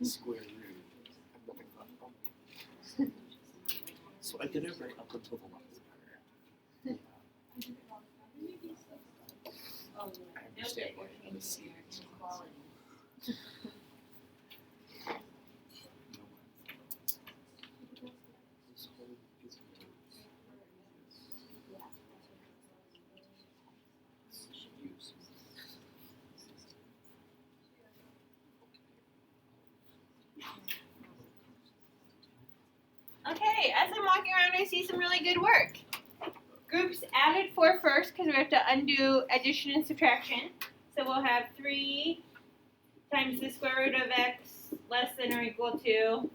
square root of nothing but so I did it right up until the last part. I understand why I want to see it. This whole piece of notes use. Okay, as I'm walking around, I see some really good work. Groups added 4 first because we have to undo addition and subtraction. So we'll have 3 times the square root of x less than or equal to,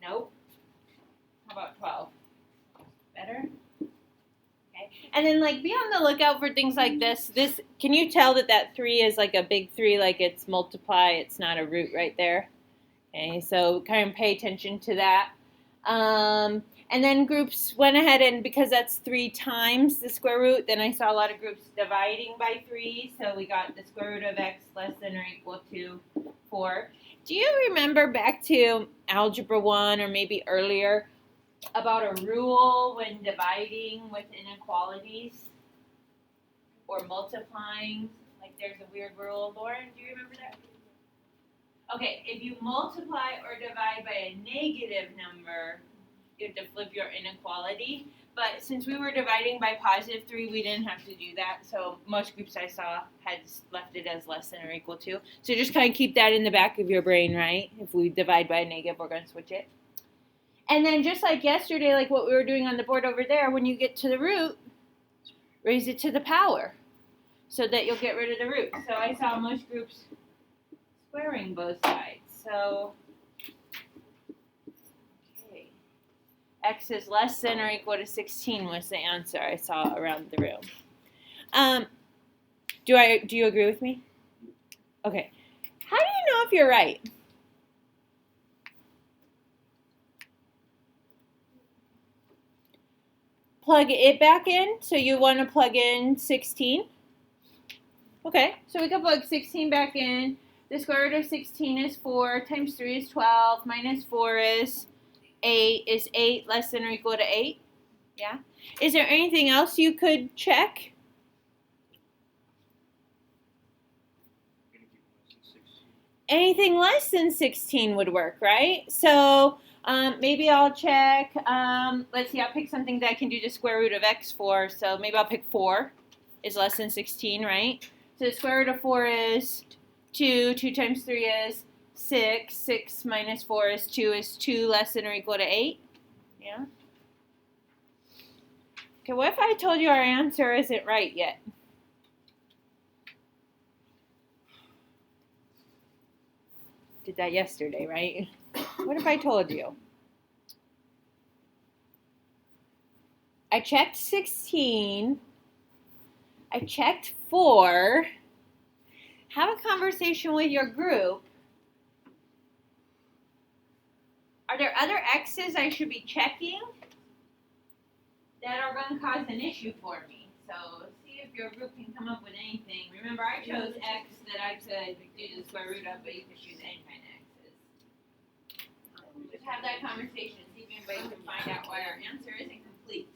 nope. How about 12? Better? Okay. And then like be on the lookout for things like this. Can you tell that 3 is like a big 3, like it's multiply, it's not a root right there? Okay, so kind of pay attention to that. And then groups went ahead and because that's 3 times the square root, then I saw a lot of groups dividing by 3. So we got the square root of x less than or equal to 4. Do you remember back to Algebra 1 or maybe earlier about a rule when dividing with inequalities or multiplying? Like there's a weird rule. Lauren, do you remember that? Okay, if you multiply or divide by a negative number, you have to flip your inequality. But since we were dividing by positive 3, we didn't have to do that. So most groups I saw had left it as less than or equal to. So just kind of keep that in the back of your brain, right? If we divide by a negative, we're going to switch it. And then just like yesterday, like what we were doing on the board over there, when you get to the root, raise it to the power so that you'll get rid of the root. So I saw most groups squaring both sides. So, okay. X is less than or equal to 16 was the answer I saw around the room. Do you agree with me? Okay. How do you know if you're right? Plug it back in. So you want to plug in 16. Okay, so we can plug 16 back in. The square root of 16 is 4, times 3 is 12, minus 4 is 8. Is 8 less than or equal to 8? Yeah. Is there anything else you could check? Anything less than 16 would work, right? So maybe I'll check, let's see, I'll pick something that I can do the square root of x for. So maybe I'll pick 4 is less than 16, right? So the square root of 4 is 2. 2 times 3 is 6. 6 minus 4 is 2. Is 2 less than or equal to 8? Yeah? Okay, what if I told you our answer isn't right yet? Did that yesterday, right? What if I told you? I checked 16. I checked 4. Have a conversation with your group. Are there other x's I should be checking that are going to cause an issue for me? So see if your group can come up with anything. Remember, I chose x that I could do the square root of, but you could choose any kind of x's. Just have that conversation. See if anybody can find out why our answer isn't complete.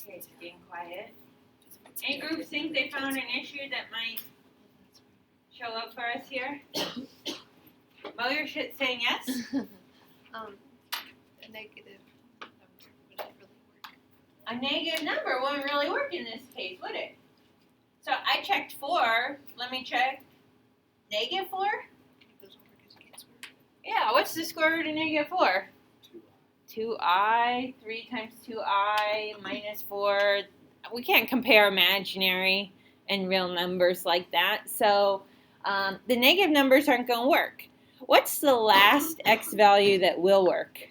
Okay, it's getting quiet. Any groups think they found an issue that might show up for us here? Mo, you're saying yes? A negative number wouldn't really work. A negative number wouldn't really work in this case, would it? So I checked 4. Let me check. Negative 4? It doesn't work as a case word. Yeah, what's the square root of negative 4? 2i. 3 times 2i minus 4. We can't compare imaginary and real numbers like that. So the negative numbers aren't going to work. What's the last x value that will work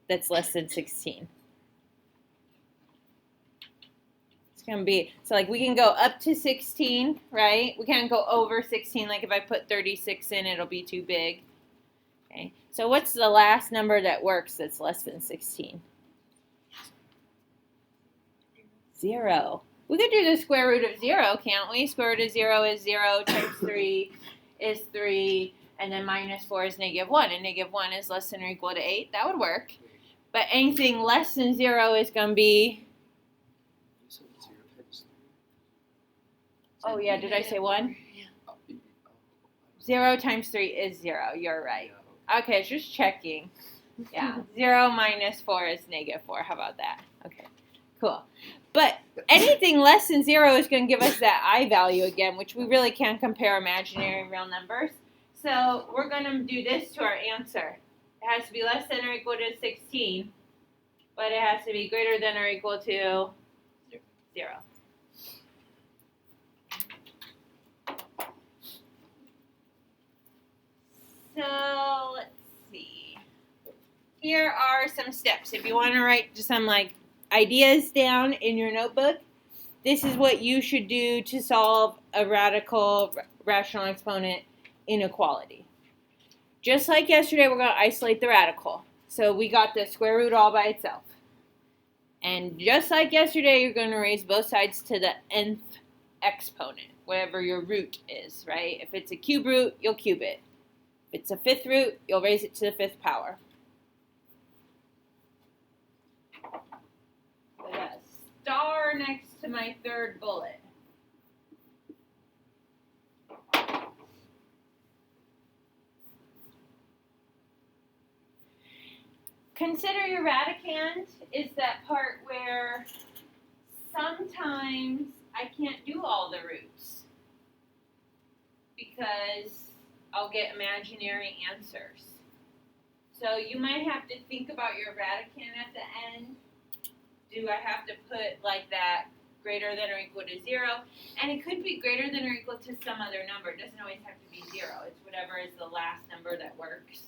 that's less than 16? It's going to be, so like we can go up to 16, right? We can't go over 16. Like if I put 36 in, it'll be too big. Okay, so what's the last number that works that's less than 16? 0. We could do the square root of 0, can't we? Square root of 0 is 0 times 3 is 3, and then minus 4 is negative 1, and negative 1 is less than or equal to 8. That would work. But anything less than 0 is going to be, So 0 times 3. oh yeah, did I say 1? Oh, 0 times 3 is 0. You're right. yeah. Okay, just checking. Yeah, 0 minus 4 is negative 4. How about that? Okay, cool. But anything less than 0 is going to give us that I value again, which we really can't compare imaginary and real numbers. So we're going to do this to our answer. It has to be less than or equal to 16, but it has to be greater than or equal to 0. So let's see. Here are some steps. If you want to write just some like ideas down in your notebook, this is what you should do to solve a radical rational exponent inequality. Just like yesterday, we're going to isolate the radical. So we got the square root all by itself. And just like yesterday, you're going to raise both sides to the nth exponent, whatever your root is, right? If it's a cube root, you'll cube it. If it's a fifth root, you'll raise it to the fifth power. Put a star next to my third bullet. Consider your radicand is that part where sometimes I can't do all the roots because I'll get imaginary answers. So you might have to think about your radicand at the end. Do I have to put like that greater than or equal to 0? And it could be greater than or equal to some other number. It doesn't always have to be 0. It's whatever is the last number that works.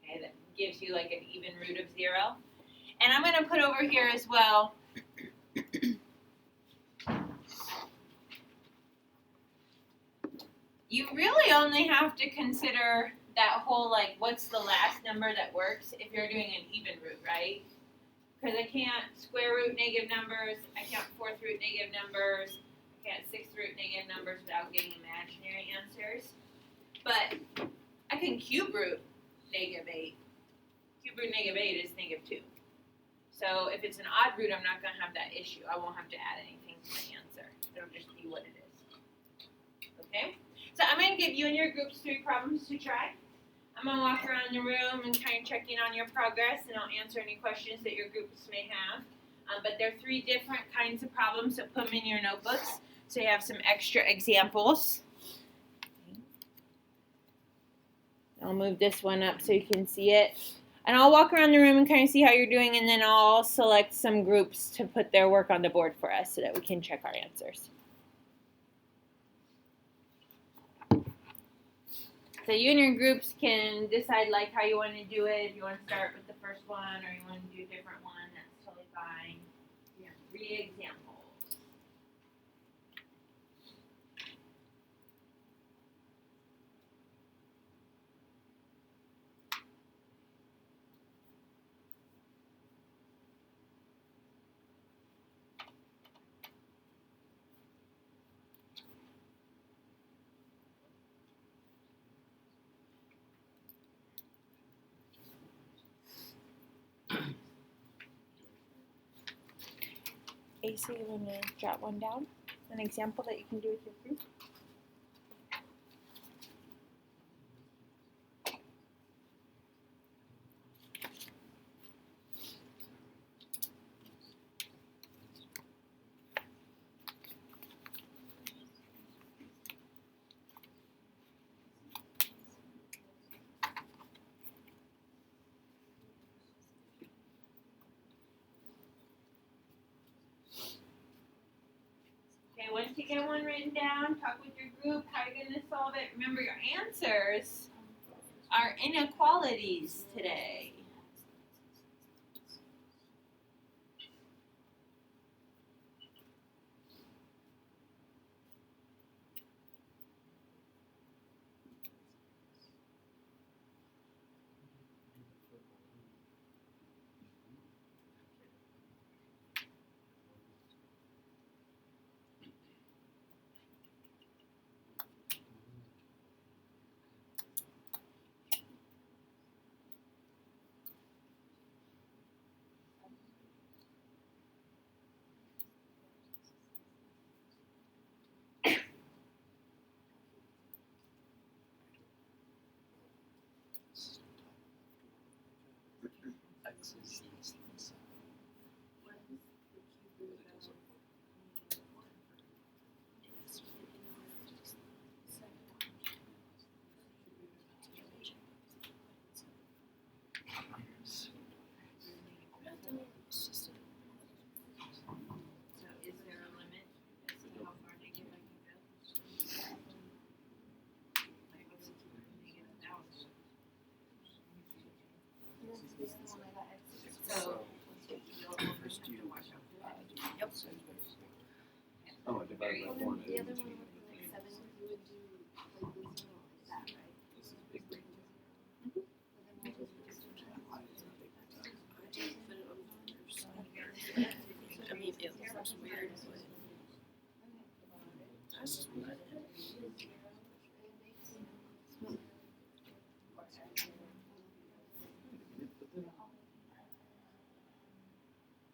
Okay, that gives you like an even root of 0. And I'm going to put over here as well you really only have to consider that whole like what's the last number that works if you're doing an even root, right? Because I can't square root negative numbers, I can't fourth root negative numbers, I can't sixth root negative numbers without getting imaginary answers. But I can cube root negative 8. Cube root negative 8 is negative 2. So if it's an odd root, I'm not going to have that issue. I won't have to add anything to my answer. It'll just be what it is. Okay? So I'm going to give you and your groups 3 problems to try. I'm going to walk around the room and kind of check in on your progress, and I'll answer any questions that your groups may have. But there are 3 different kinds of problems, so put them in your notebooks so you have some extra examples. I'll move this one up so you can see it. And I'll walk around the room and kind of see how you're doing, and then I'll select some groups to put their work on the board for us so that we can check our answers. So you and your groups can decide like how you want to do it. If you want to start with the first one or you want to do a different one, that's totally fine. We have 3 examples. AC, you want to jot one down? An example that you can do with your group? Okay, once you get one written down, talk with your group, how you're going to solve it. Remember, your answers are inequalities today. This is this. So is there a limit as to how far negative I can go? Like what's negative thousand? So you'll only have to watch out for that. Yep. Oh, divided by 4. The other one would be like 7, you would do like the 0 like that, right? This is big. I mean, it looks weird, but that's just what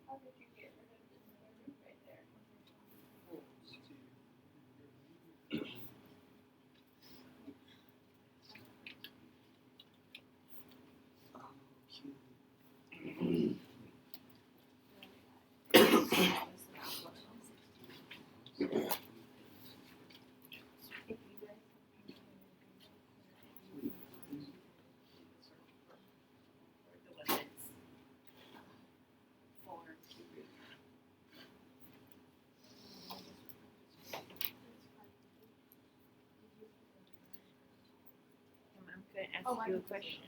How did you get rid of this number right there? The limits for I'm gonna ask you a question.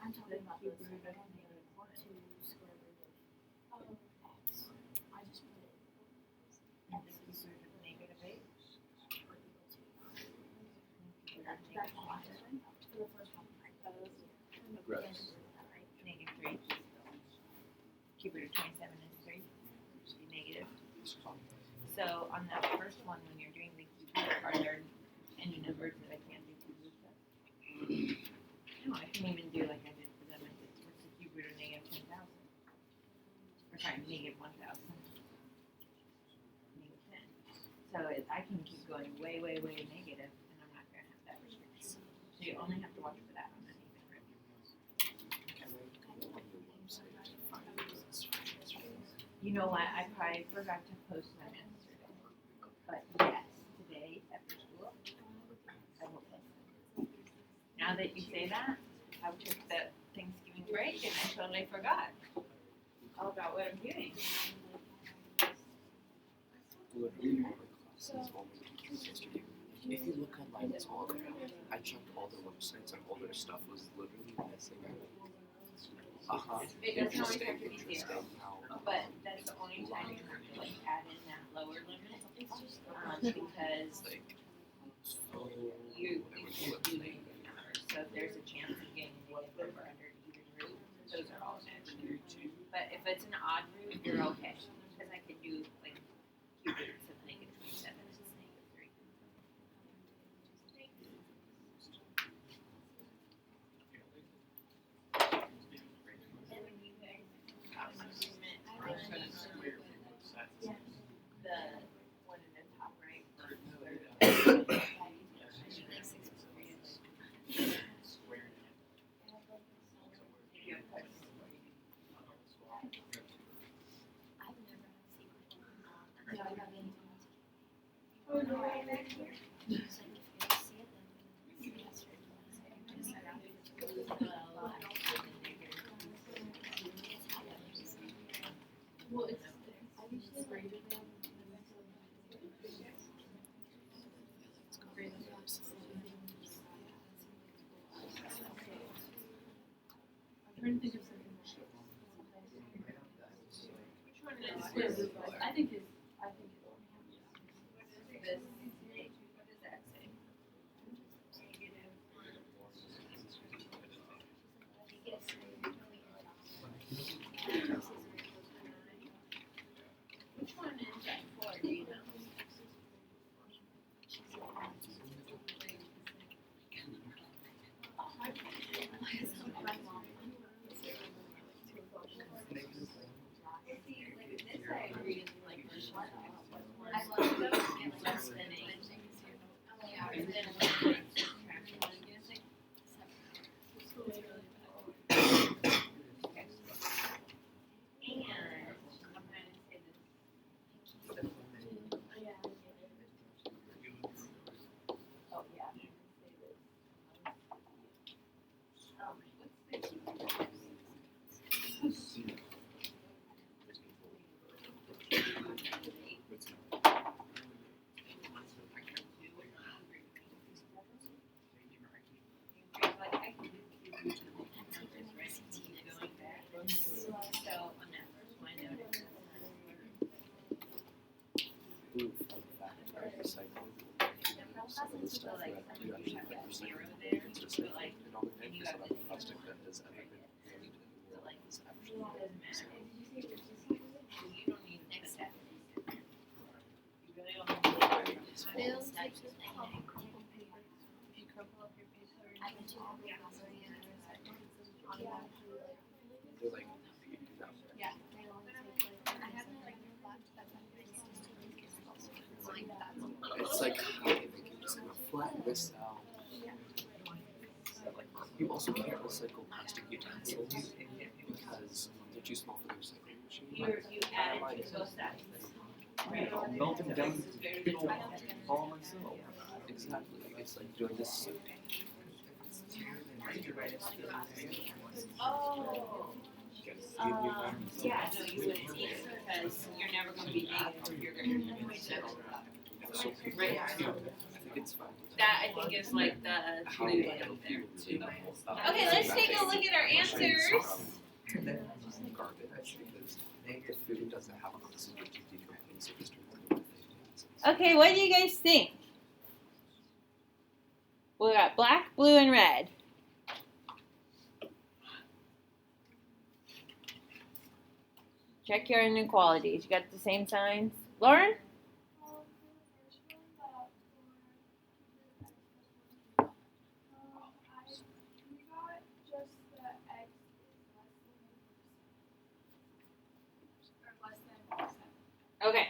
I'm talking about Cube this. root of I negative one. to square root of x. I just put it And the cube root of negative 8. or equal to. That's why. For the first one, right? Gross. Right? Negative 3. Cube root of 27 is 3. Should be negative. So on that first one, when you're doing the cube root, are there any numbers that I can't do cube roots of? No, I can even do like I did for them. I did what's the cube root of negative 10,000? Or sorry, negative 1,000. Negative 10. So I can keep going way, way, way negative, and I'm not going to have that restriction. So you only have to watch for that on an even root. You know what? I probably forgot to post my answer today. But yes, today after school, I will post them. Now that you say that, I took the Thanksgiving break and I totally forgot all about what I'm doing. Literally, all the classes, all my teachers yesterday. If you look online, it's all there. I checked all their websites and all their stuff was literally missing. It doesn't always have to be Interesting. zero. How But that's the only time you have to like add in that lower limit, because like you can't do negative numbers. So if there's a chance of getting a negative number under an even root, those are all negative. But if it's an odd root, you're okay, because I can do like cube roots of negative 27 is negative 3. And when you guys got my agreement, the one in the top right, you have questions for you. I've never had a secret. No, I haven't any times. Oh, no way back here? It's like if you see it, then yes or Well, it's I usually like I'm trying to think of something. which one is Square this? root. I think it's, This, what does that say? Negative. Which one is that for, do you know? See, like this I agree, like this Ooh, fun fact, I recycled some of the stuff that you actually like recycle. It's just like, and all the 90% of the plastic that has ever been made in the world is actually Bill takes a couple papers. If you crumple up your paper, I can do They're like, you do that. yeah, they only take like, I haven't like thought that It's like how they can just kind of flatten this out. You also can't recycle plastic utensils because they're too small for the recycling machine. You added to those steps. I'll melt them down to all myself. Exactly. It's like doing this. Oh. Yeah, no, you wouldn't either because you're never going to be negative if you're going to be positive. So people Right. too. I think it's fun. That I think is like the How clue they right there. too. Okay, let's take a look at our answers. Garbage because the food doesn't have oxygen to decompose, so just drink Okay, what do you guys think? We got black, blue, and red. Check your inequalities. You got the same signs. Lauren? Okay.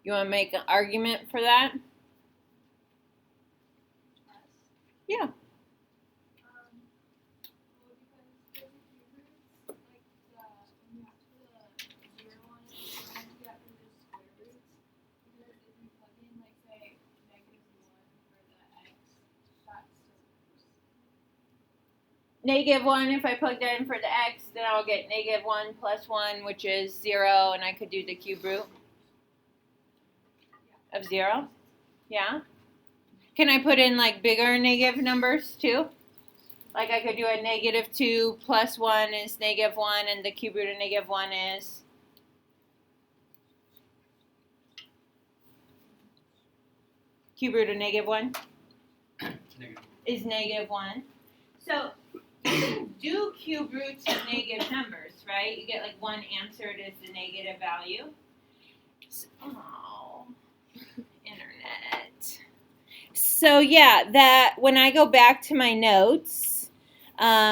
You want to make an argument for that? Yeah. -1, if I plug that in for the x, then I'll get -1 plus 1, which is 0, and I could do the cube root of 0. Yeah? Can I put in like bigger negative numbers too? Like I could do a -2 plus 1 is -1, and the cube root of -1 is? Cube root of -1 is -1. So you can do cube roots of negative numbers, right? You get like one answered as the negative value. Oh, internet. So yeah, that when I go back to my notes,